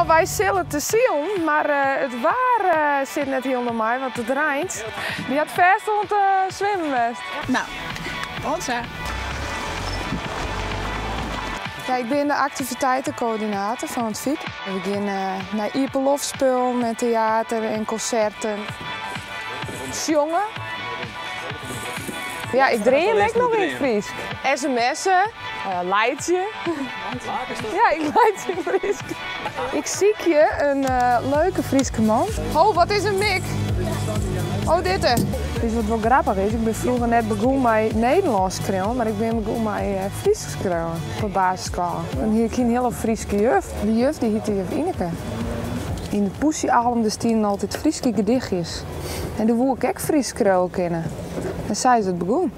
Nou, wij zullen te zien, maar het waar zit net heel naar mij, want het regent. Die had vast om te zwemmen best. Nou, Onza. Ja, ik ben de activiteitencoördinator van het FIP. We gaan naar Ieperlofspul met theater en concerten. Jongen. Ja, ik dreig ik nog in Fries. SMS'en, leidje. Ja, ik leid in Fries. Ik zie je een leuke Frieske man. Oh, wat is een mik? Oh, dit er. Dus wat wel grappig is, ik ben vroeger net begonnen met Nederlands schreeuwen, maar ik ben begonnen met Fries schreeuwen op de basisschool. En hier heb ik een hele Frieske juf. Die juf die heette juf Ineke. In de Poesiealm stien altijd Frieske gedichtjes. En toen wil ik ook Fries schreeuwen kennen. En zij is het begonnen.